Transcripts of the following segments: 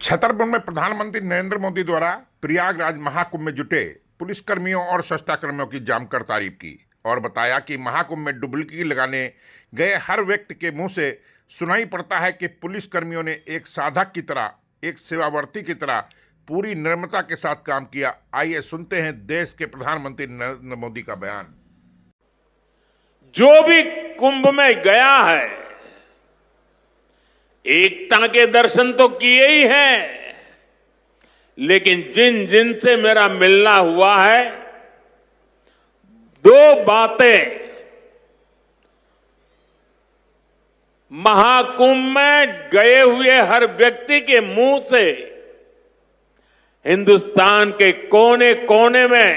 छतरपुर में प्रधानमंत्री नरेंद्र मोदी द्वारा प्रयागराज महाकुंभ में जुटे पुलिसकर्मियों और स्वच्छताकर्मियों की जमकर तारीफ की और बताया कि महाकुंभ में डुबकी लगाने गए हर व्यक्ति के मुंह से सुनाई पड़ता है कि पुलिसकर्मियों ने एक साधक की तरह, एक सेवावर्ती की तरह पूरी निर्ममता के साथ काम किया। आइए सुनते हैं देश के प्रधानमंत्री नरेंद्र मोदी का बयान। जो भी कुंभ में गया है, एकता के दर्शन तो किए ही हैं, लेकिन जिन जिन से मेरा मिलना हुआ है, दो बातें महाकुंभ में गए हुए हर व्यक्ति के मुंह से हिंदुस्तान के कोने कोने में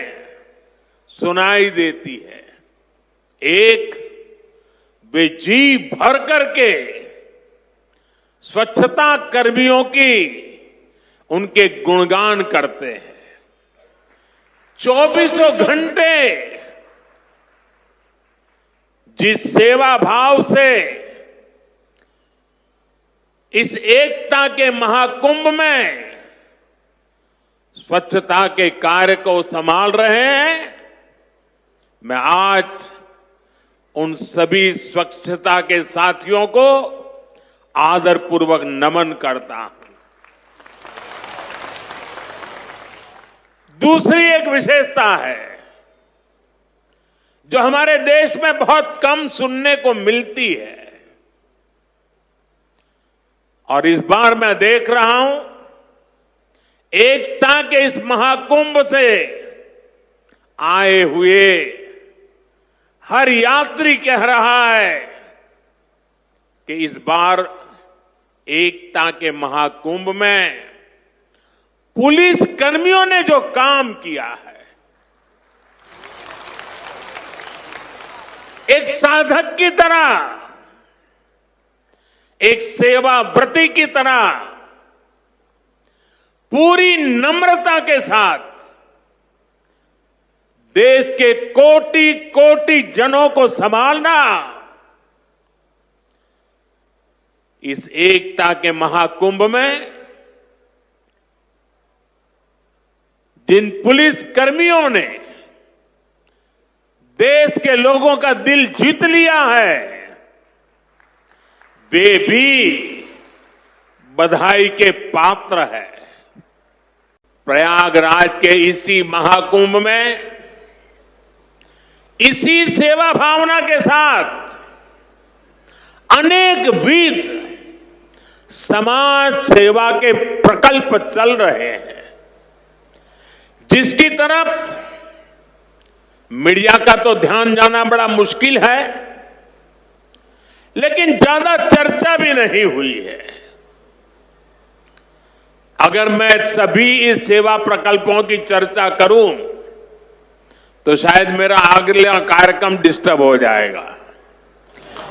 सुनाई देती है। एक, वे जी भर करके स्वच्छता कर्मियों की उनके गुणगान करते हैं। 24 घंटे जिस सेवा भाव से इस एकता के महाकुंभ में स्वच्छता के कार्य को संभाल रहे हैं, मैं आज उन सभी स्वच्छता के साथियों को आदरपूर्वक नमन करता हूं। दूसरी एक विशेषता है जो हमारे देश में बहुत कम सुनने को मिलती है, और इस बार मैं देख रहा हूं एकता के इस महाकुंभ से आए हुए हर यात्री कह रहा है कि इस बार एकता के महाकुंभ में पुलिस कर्मियों ने जो काम किया है, एक साधक की तरह, एक सेवाव्रती की तरह पूरी नम्रता के साथ देश के कोटि कोटि जनों को संभालना, इस एकता के महाकुंभ में जिन पुलिस कर्मियों ने देश के लोगों का दिल जीत लिया है, वे भी बधाई के पात्र हैं। प्रयागराज के इसी महाकुंभ में इसी सेवा भावना के साथ अनेक विध समाज सेवा के प्रकल्प चल रहे हैं, जिसकी तरफ मीडिया का तो ध्यान जाना बड़ा मुश्किल है, लेकिन ज्यादा चर्चा भी नहीं हुई है। अगर मैं सभी इस सेवा प्रकल्पों की चर्चा करूं तो शायद मेरा अगला कार्यक्रम डिस्टर्ब हो जाएगा,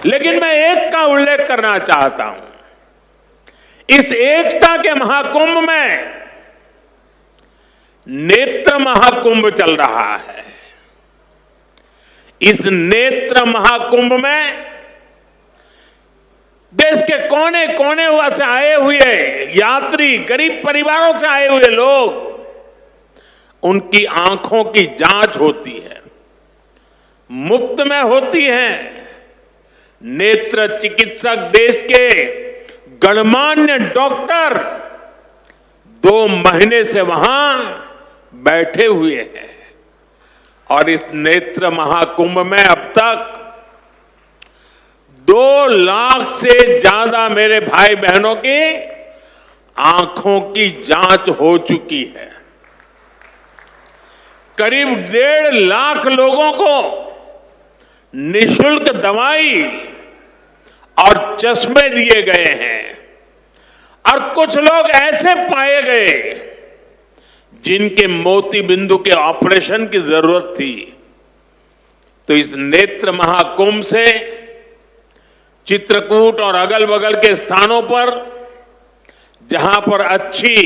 लेकिन मैं एक का उल्लेख करना चाहता हूं। इस एकता के महाकुंभ में नेत्र महाकुंभ चल रहा है। इस नेत्र महाकुंभ में देश के कोने कोने से आए हुए यात्री, गरीब परिवारों से आए हुए लोग, उनकी आंखों की जांच होती है, मुफ्त में होती है। नेत्र चिकित्सक देश के गणमान्य डॉक्टर 2 महीने से वहां बैठे हुए हैं, और इस नेत्र महाकुंभ में अब तक 2 लाख से ज्यादा मेरे भाई बहनों की आंखों की जांच हो चुकी है। करीब 1.5 लाख लोगों को निःशुल्क दवाई और चश्मे दिए गए हैं, और कुछ लोग ऐसे पाए गए जिनके मोती बिंदु के ऑपरेशन की जरूरत थी। तो इस नेत्र महाकुंभ से चित्रकूट और अगल बगल के स्थानों पर जहां पर अच्छी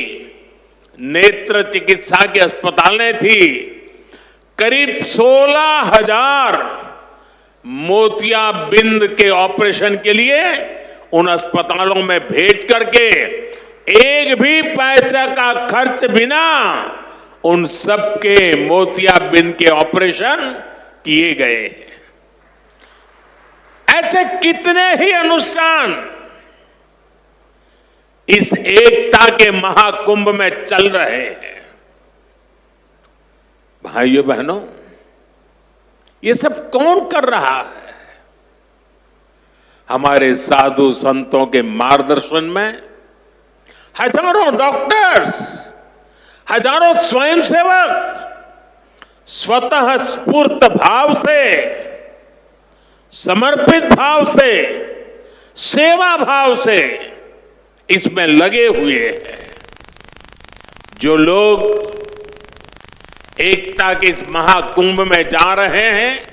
नेत्र चिकित्सा की अस्पतालें थी, करीब 16,000 मोतियाबिंद के ऑपरेशन के लिए उन अस्पतालों में भेज करके एक भी पैसा का खर्च बिना उन सबके मोतियाबिंद के ऑपरेशन किए गए हैं। ऐसे कितने ही अनुष्ठान इस एकता के महाकुंभ में चल रहे हैं। भाइयों बहनों, ये सब कौन कर रहा है? हमारे साधु संतों के मार्गदर्शन में हजारों डॉक्टर्स, हजारों स्वयंसेवक स्वतः स्फूर्त भाव से, समर्पित भाव से, सेवा भाव से इसमें लगे हुए हैं। जो लोग एकता के इस महाकुंभ में जा रहे हैं,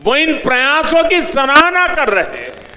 वो इन प्रयासों की सराहना कर रहे हैं।